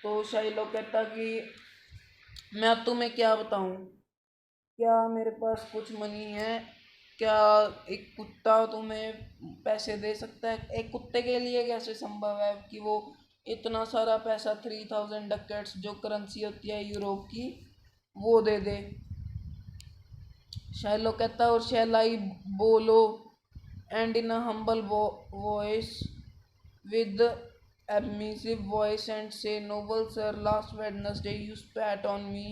तो Shylock कहता कि मैं अब तुम्हें क्या बताऊं, क्या मेरे पास कुछ मनी है? क्या एक कुत्ता तुम्हें पैसे दे सकता है? एक कुत्ते के लिए कैसे संभव है कि वो इतना सारा पैसा 3,000 डकेट्स, जो करेंसी होती है यूरोप की, वो दे दे? शाइलो कहता है, और शैल आई बोलो and in a humble voice with submissive voice and say, Noble sir, last Wednesday you spat on me,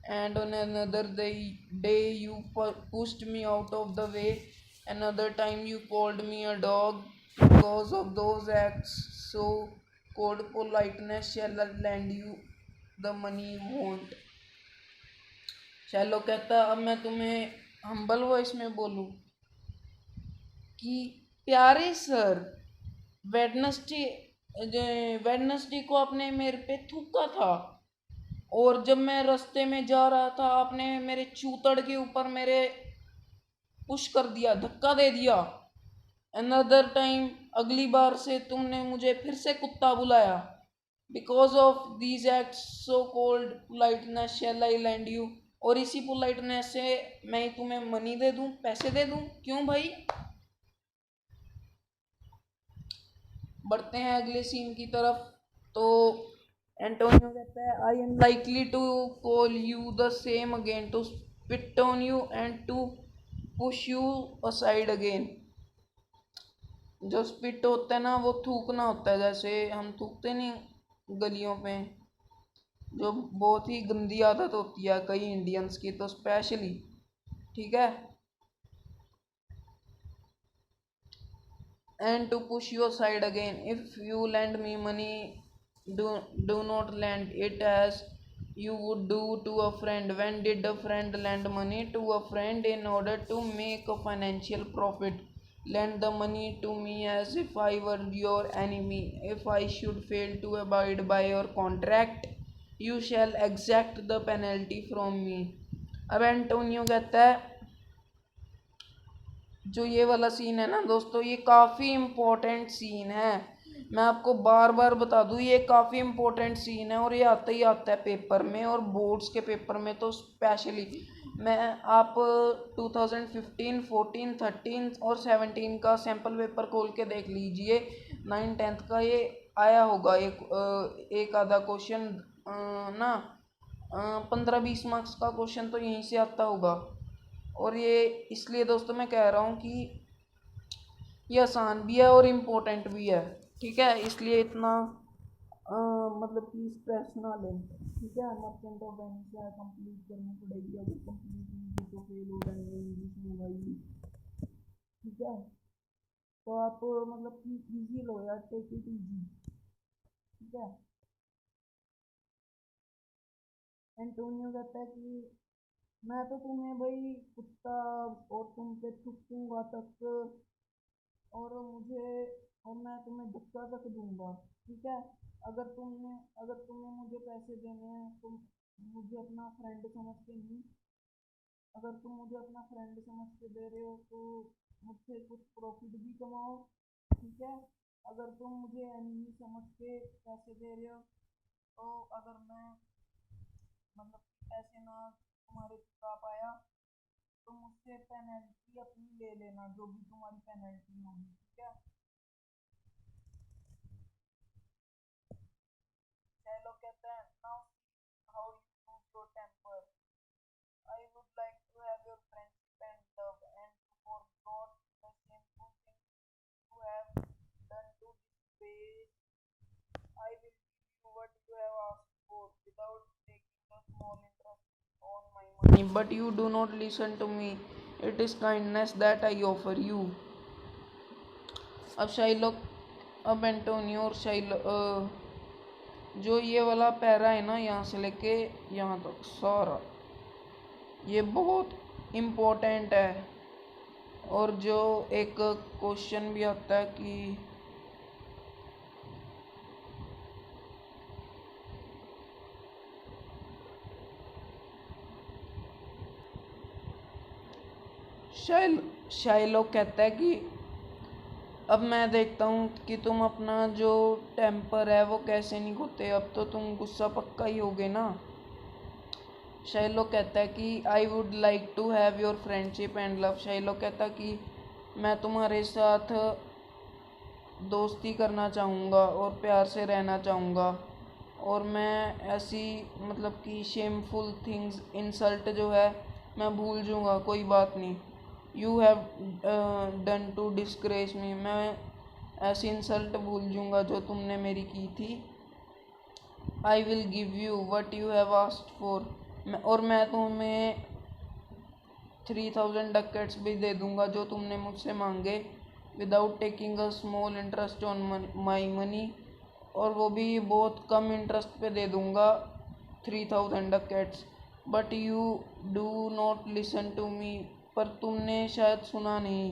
and on another day you pushed me out of the way. Another time you called me a dog. Because of those acts, so called politeness, shall I lend you the money you want? Shallow कहता, अब मैं तुम्हें humble voice में बोलूं कि प्यारे sir, Wednesday Wednesday को आपने मेरे पे थूका था, और जब मैं रास्ते में जा रहा था आपने मेरे चूतड़ के ऊपर मेरे पुश कर दिया, धक्का दे दिया. अनदर टाइम, अगली बार से तुमने मुझे फिर से कुत्ता बुलाया. Because of these act so called politeness shall I lend you, और इसी पोलाइटनेस से मैं तुम्हें मनी दे दूं, पैसे दे दूं. क्यों भाई? बढ़ते हैं अगले सीन की तरफ. तो एंटोनियो कहता है, I am likely to call you the same again, to spit on you and to push you aside again. जो स्पिट होता है ना, वो थूकना होता है, जैसे हम थूकते नहीं गलियों पे, जो बहुत ही गंदी आदत होती है कई इंडियंस की तो स्पेशली. ठीक है. And to push you aside again. If you lend me money, do not lend it as you would do to a friend. When did a friend lend money to a friend in order to make a financial profit? Lend the money to me as if I were your enemy. If I should fail to abide by your contract, you shall exact the penalty from me. अब Antonio कहता है, जो ये वाला scene है ना दोस्तों, ये काफ़ी इम्पोर्टेंट सीन है. मैं आपको बार बार बता दूँ, ये काफ़ी इम्पोर्टेंट सीन है, और ये आता ही आता है पेपर में, और बोर्ड्स के पेपर में तो स्पेशली. मैं आप 2015, 14, 13 और 17 का सैम्पल पेपर खोल के देख लीजिए। 9, 10th का ये आया होगा एक आधा क्वेश्चन ना 15-20 मार्क्स का क्वेश्चन तो यहीं से आता होगा। और ये इसलिए दोस्तों मैं कह रहा हूँ कि ये आसान भी है और इम्पोर्टेंट भी है, ठीक है। इसलिए इतना मतलब कि स्ट्रेस ना लें, ठीक है। मर्चेंट ऑफ वेनिस है, कंप्लीट करनी पड़ेगी, अगर कंप्लीट नहीं की तो फेल हो जाएंगे इंग्लिश में भाई, ठीक है। तो आप मतलब कि इजी लो यार, टेक इट इजी, ठीक है। एंटोनियो कहता है कि मैं तो तुम्हें भाई कुत्ता और तुम पे थूकूंगा तक, और मुझे और मैं तुम्हें धक्का तक दूंगा, ठीक है। अगर तुम्हें मुझे पैसे देने हैं तो मुझे अपना फ्रेंड समझ के नहीं, अगर तुम मुझे अपना फ्रेंड समझ के दे रहे हो तो मुझसे कुछ प्रॉफिट भी कमाओ, ठीक है। अगर तुम मुझे एनिमी समझ के पैसे दे रहे हो तो अगर मैं मतलब पैसे ना तुम्हारे चुका पाया तो मुझसे पेनल्टी अपनी ले लेना, जो भी तुम्हारी पेनल्टी होगी, ठीक है। चलो कहता है now how you lose your temper, I would like to have your friendship and love and to forgot the shameful things you have done to disgrace. I will give you what you have asked for without taking a small interest on my money. But you do not listen to me. It is kindness that I offer you. अब शाइलोक अब Antonio और जो ये वाला para है ना, यहाँ से लेके यहाँ तक सारा ये बहुत इम्पोर्टेंट है। और जो एक क्वेश्चन भी आता है कि शाइलोक कहता है कि अब मैं देखता हूँ कि तुम अपना जो टेम्पर है वो कैसे नहीं खोते, अब तो तुम गुस्सा पक्का ही होगे ना। शाइलोक कहता है कि I would like to have your friendship and love. Shylock कहता है कि मैं तुम्हारे साथ दोस्ती करना चाहूँगा और प्यार से रहना चाहूँगा, और मैं ऐसी मतलब कि शेमफुल थिंग्स इंसल्ट जो है मैं भूल जाऊँगा, कोई बात नहीं। You have done to disgrace me, मैं ऐसी इंसल्ट भूल जाऊँगा जो तुमने मेरी की थी। I will give you what you have asked for, और मैं तुम्हें 3000 डकेट्स भी दे दूँगा जो तुमने मुझसे मांगे, without taking a small interest on my money, और वो भी बहुत कम इंटरेस्ट पे दे दूँगा 3000 ducats. But you do not listen to me, पर तुमने शायद सुना नहीं।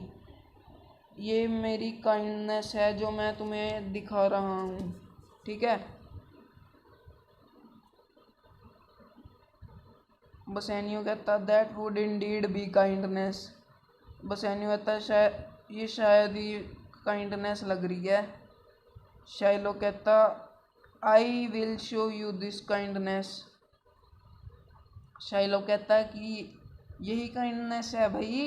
ये मेरी काइंडनेस है जो मैं तुम्हें दिखा रहा हूँ, ठीक है। बसैनियो कहता that would indeed be kindness. Bassanio कहता शायद ही काइंडनेस लग रही है। शाइलो कहता I will show you this kindness. Shylock कहता है कि यही काइंडनेस है भाई।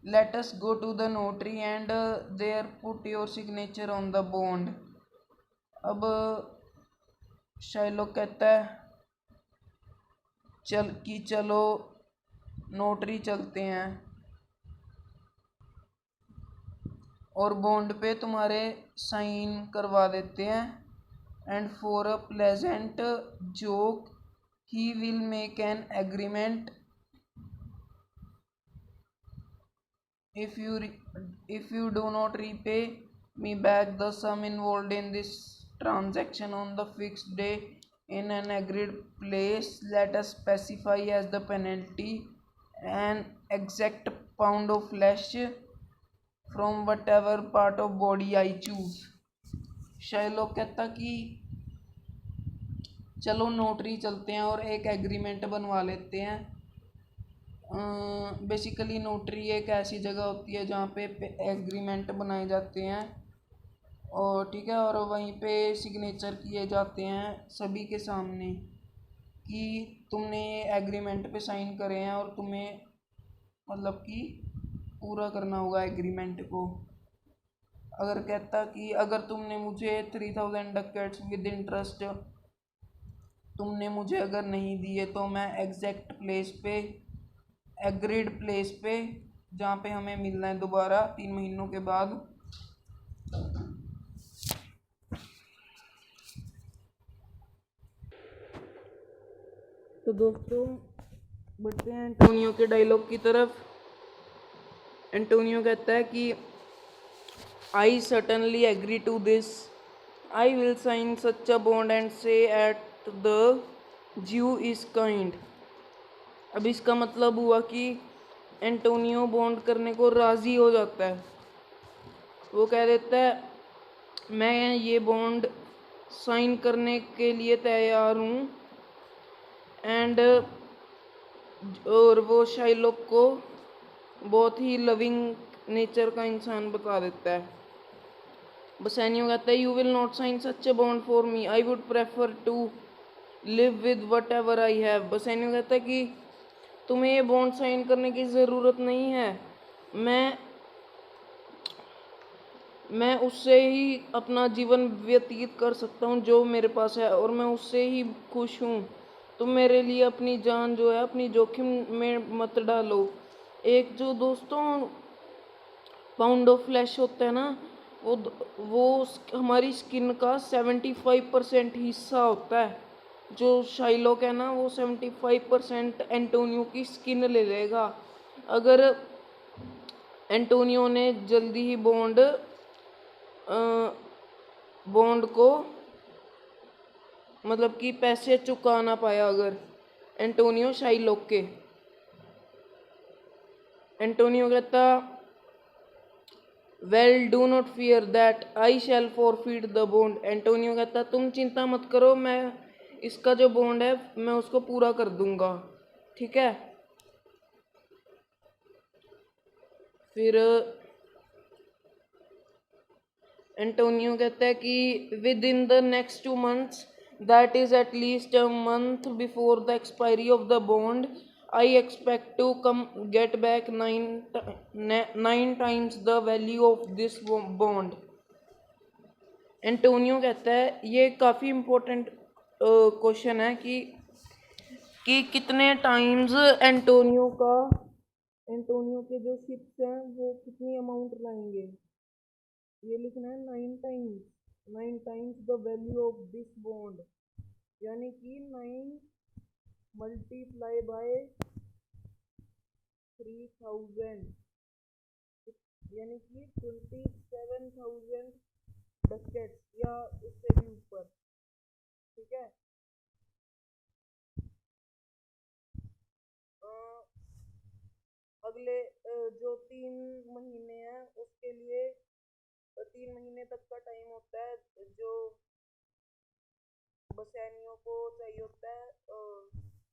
Let us go to the notary and there put your signature on the bond. अब शाइलो कहता है चलो नोटरी चलते हैं और बॉन्ड पे तुम्हारे साइन करवा देते हैं। And for a pleasant joke he will make an agreement, if you if you do not repay me back the sum involved in this transaction on the fixed day in an agreed place, let us specify as the penalty an exact pound of flesh from whatever part of body I choose। शायलोक कहता कि चलो notary चलते हैं और एक agreement बनवा लेते हैं। बेसिकली नोटरी एक ऐसी जगह होती है जहाँ पे एग्रीमेंट बनाए जाते हैं, और ठीक है, और वहीं पे सिग्नेचर किए जाते हैं सभी के सामने। कि तुमने ये एग्रीमेंट पे साइन करे हैं और तुम्हें मतलब कि पूरा करना होगा एग्रीमेंट को। अगर कहता कि अगर तुमने मुझे 3000 डकेट्स विद इंटरेस्ट तुमने मुझे अगर नहीं दिए तो मैं एग्जैक्ट प्लेस पे एग्रीड प्लेस पे जहाँ पे हमें मिलना है दोबारा 3 महीनों के बाद तो दोस्तों बढ़ते हैं एंटोनियो के डायलॉग की तरफ। एंटोनियो कहता है कि I certainly agree to this, I will sign such a bond and say at the Jew is kind. अब इसका मतलब हुआ कि एंटोनियो बॉन्ड करने को राजी हो जाता है। वो कह देता है मैं ये बॉन्ड साइन करने के लिए तैयार हूँ। एंड और वो शाइलॉक को बहुत ही लविंग नेचर का इंसान बता देता है। बसैनियो कहता है you will not sign such a bond for me, I would prefer to live with whatever I have. Bassanio कहता है कि तुम्हें ये बॉन्ड साइन करने की ज़रूरत नहीं है, मैं उससे ही अपना जीवन व्यतीत कर सकता हूँ जो मेरे पास है और मैं उससे ही खुश हूँ। तुम मेरे लिए अपनी जान जो है अपनी जोखिम में मत डालो। एक जो दोस्तों पाउंड ऑफ फ्लैश होता है ना, वो हमारी स्किन का 75% हिस्सा होता है। जो शाइलॉक है ना वो 75% एंटोनियो की स्किन ले लेगा। अगर एंटोनियो ने जल्दी ही बॉन्ड को मतलब कि पैसे चुका ना पाया अगर एंटोनियो शाइलॉक के। एंटोनियो कहता well do not fear that I shall forfeit the bond. Antonio कहता तुम चिंता मत करो, मैं इसका जो बॉन्ड है मैं उसको पूरा कर दूंगा, ठीक है। फिर एंटोनियो कहता है कि within the next 2 months, that is at least a month before the expiry of the bond, I expect to come get back 9 times the value of this bond. Antonio कहता है ये काफ़ी important question है कि कितने times Antonio के जो ships हैं वो कितनी अमाउंट लाएंगे। ये लिखना है 9 times the value of this bond, यानी कि 9 मल्टीप्लाई बाय 3000 यानी कि 27,000 डकेट्स या उससे भी ऊपर, ठीक है। अगले जो 3 महीने हैं उसके लिए 3 महीने तक का टाइम होता है जो बसैनियों को चाहिए होता है।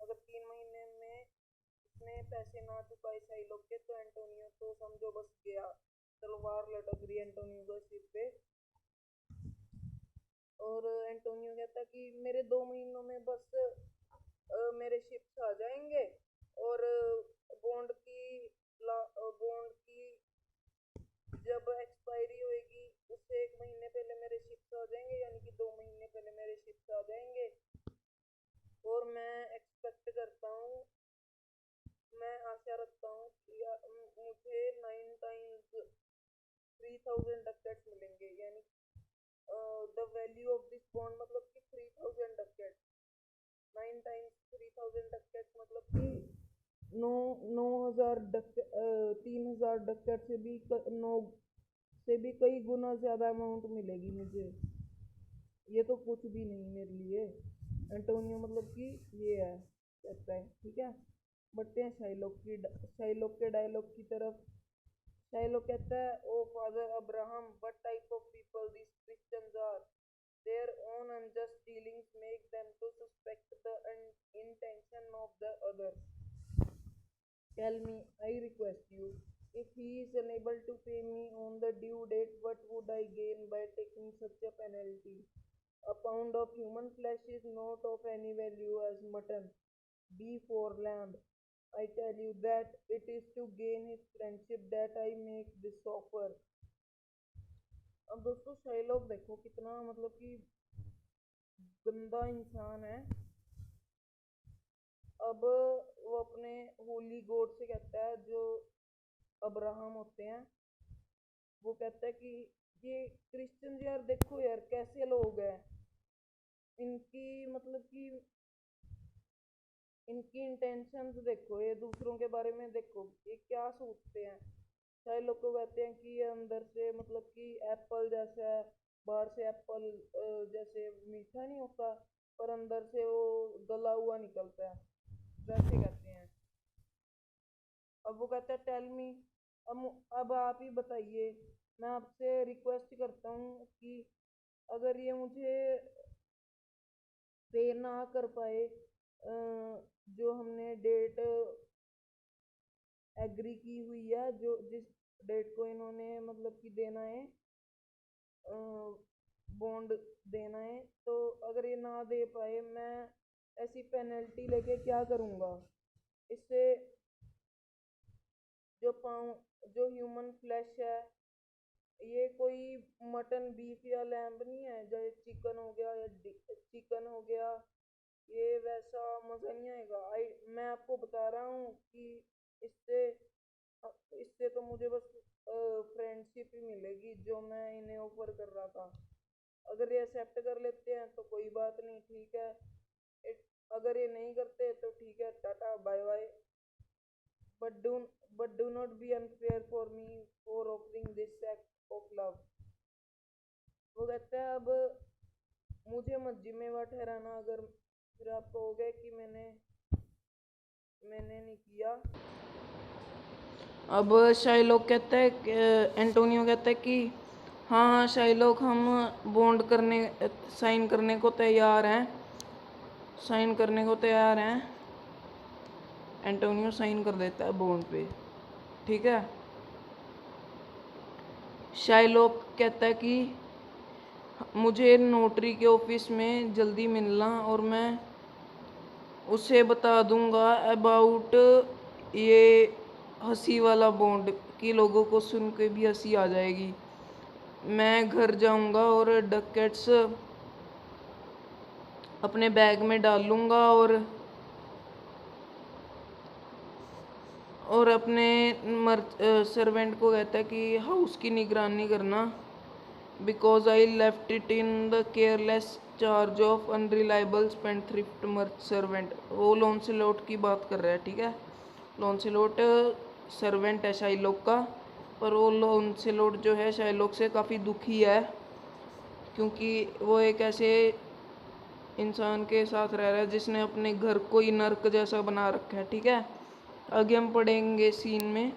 अगर 3 महीने में उसने पैसे ना चुकाए शाइलॉक के तो एंटोनियो तो समझो बस गया, तलवार लटक रही एंटोनियो के सिर पे। और एंटोनियो कहता कि मेरे 2 महीनों में बस मेरे शिप्स आ जाएंगे और बॉन्ड की जब एक्सपायरी होएगी उससे 1 महीने पहले मेरे शिप्स आ जाएंगे, यानी कि 2 महीने पहले मेरे शिप्स आ जाएंगे। और मैं एक्सपेक्ट करता हूँ, मैं आशा रखता हूँ कि मुझे 9 times 3000 डकेट्स मिलेंगे, यानी the value of this bond मतलब कि 3000 डकेट्स। 9 times 3000 डकेट्स मतलब कि 3,000 डकेट से भी कई गुना ज़्यादा अमाउंट मिलेगी मुझे। ये तो कुछ भी नहीं मेरे लिए। एंटोनियो मतलब कि ये है कहता है, ठीक है। बढ़ते हैं शाइलॉक के डायलॉग की तरफ। शाइलॉक कहता है oh father Abraham, what type of people this Christians are, their own unjust dealings make them to suspect the intention of the others. Tell me, I request you, if he is unable to pay me on the due date, what would I gain by taking such a penalty? A pound of human flesh is not of any value as mutton, beef or lamb. I tell you that it is to gain his friendship that I make this offer. अब दोस्तों Shylock देखो कितना मतलब कि गंदा इंसान है। अब वो अपने होली गॉड से कहता है, जो अब्राहम होते हैं, वो कहता है कि ये क्रिश्चियन यार देखो यार कैसे लोग हैं, इनकी मतलब कि इनकी इंटेंशंस देखो, ये दूसरों के बारे में देखो ये क्या सोचते हैं। शायद लोग को कहते हैं कि ये अंदर से मतलब कि एप्पल जैसा है, बाहर से एप्पल जैसे मीठा नहीं होता, पर अंदर से वो गला हुआ निकलता है, वैसे कहते हैं। अब वो कहता है टेल मी, अब आप ही बताइए, मैं आपसे रिक्वेस्ट करता हूँ कि अगर ये मुझे पे ना कर पाए, जो हमने डेट एग्री की हुई है, जो जिस डेट को इन्होंने मतलब कि देना है, बॉन्ड देना है, तो अगर ये ना दे पाए, मैं ऐसी पेनल्टी लेके क्या करूँगा। इससे जो ह्यूमन फ्लैश है, ये कोई मटन बीफ या लैम्ब नहीं है, जैसे चिकन हो गया या चिकन हो गया, ये वैसा मज़ा नहीं आएगा। मैं आपको बता रहा हूँ कि इससे इससे तो मुझे बस फ्रेंडशिप ही मिलेगी, जो मैं इन्हें ऑफर कर रहा था। अगर ये एक्सेप्ट कर लेते हैं तो कोई बात नहीं, ठीक है। अगर ये नहीं करते तो ठीक है, tata bye bye. but do but do not be unfair for me for offering this act of love। वो कहता है अब मुझे मत जिम्मेवार ठहराना अगर फिर आप कहोगे कि मैंने नहीं किया। अब शाइलॉक कहता है एंटोनियो कहता है कि हाँ हाँ शाइलॉक, हम बॉन्ड करने साइन करने को तैयार हैं, साइन करने को तैयार हैं। एंटोनियो साइन कर देता है बॉन्ड पे, ठीक है। शाइलॉक कहता है कि मुझे नोटरी के ऑफिस में जल्दी मिलना और मैं उसे बता दूंगा अबाउट ये हंसी वाला बॉन्ड, कि लोगों को सुन के भी हंसी आ जाएगी। मैं घर जाऊंगा और डकेट्स अपने बैग में डाल लूँगा और अपने सर्वेंट को कहता है कि हाउस की निगरानी करना, because I left it in the careless charge of unreliable spend thrift मर्च सर्वेंट। वो लॉन्सेलॉट की बात कर रहा है, ठीक है। लॉन्सेलॉट सर्वेंट है शाइलॉक का, पर वो लॉन्सेलॉट जो है शाइलॉक से काफ़ी दुखी है, क्योंकि वो एक ऐसे इंसान के साथ रह रहा है जिसने अपने घर को ही नर्क जैसा बना रखा है, ठीक है। आगे हम पढ़ेंगे सीन में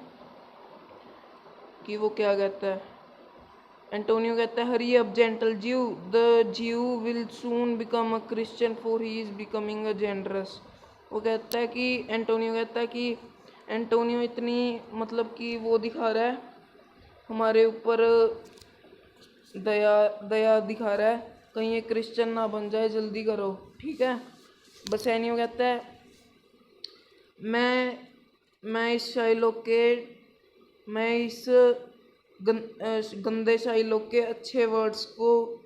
कि वो क्या कहता है। एंटोनियो कहता है हरी अप जेंटल ज्यू, द ज्यू will soon become a Christian for he is becoming a generous. वो कहता है कि एंटोनियो कहता है कि एंटोनियो इतनी मतलब कि वो दिखा रहा है हमारे ऊपर, दया दया दिखा रहा है, कहीं ये क्रिश्चियन ना बन जाए, जल्दी करो, ठीक है। बसैनियो कहता है मैं इस शाइलॉक के मैं इस गंदे शाइलॉक के अच्छे वर्ड्स को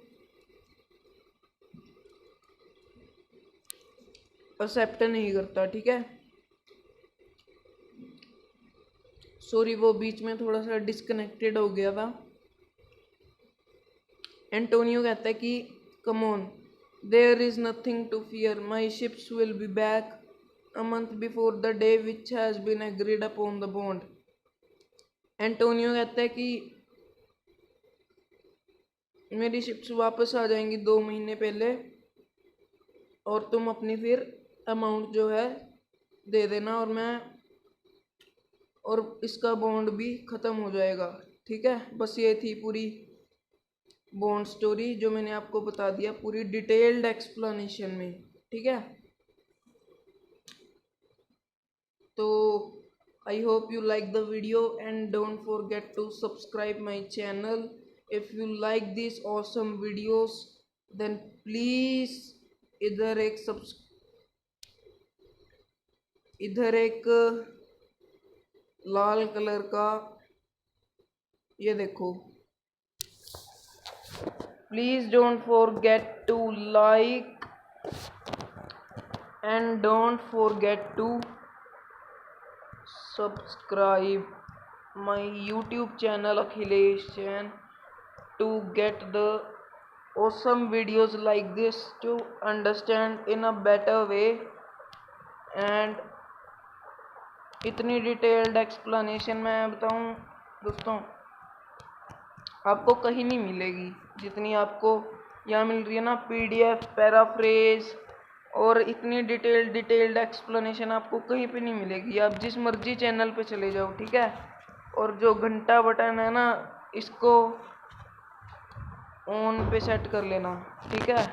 एक्सेप्ट नहीं करता, ठीक है। सॉरी, वो बीच में थोड़ा सा डिस्कनेक्टेड हो गया था। एंटोनियो कहता है कि come on, there is nothing to fear, my ships will be back a month before the day which has been agreed upon the bond। Antonio कहता है कि मेरी शिप्स वापस आ जाएंगी 2 महीने पहले, और तुम अपनी फिर अमाउंट जो है दे देना, और इसका बॉन्ड भी ख़त्म हो जाएगा, ठीक है। बस ये थी पूरी बॉन्ड स्टोरी, जो मैंने आपको बता दिया पूरी डिटेल्ड एक्सप्लेनेशन में, ठीक है। तो I hope you like the video and don't forget to subscribe my channel if you like these awesome videos। Then please इधर एक लाल कलर का ये देखो, please don't forget to like and don't forget to subscribe my YouTube channel Akhilesh Jain to get the awesome videos like this to understand in a better way, and इतनी detailed explanation मैं बताऊं दोस्तों आपको कहीं नहीं मिलेगी जितनी आपको यहाँ मिल रही है ना, PDF पैराफ्रेज और इतनी डिटेल्ड एक्सप्लेनेशन आपको कहीं पे नहीं मिलेगी। आप जिस मर्जी चैनल पे चले जाओ, ठीक है। और जो घंटा बटन है ना, इसको ऑन पे सेट कर लेना, ठीक है।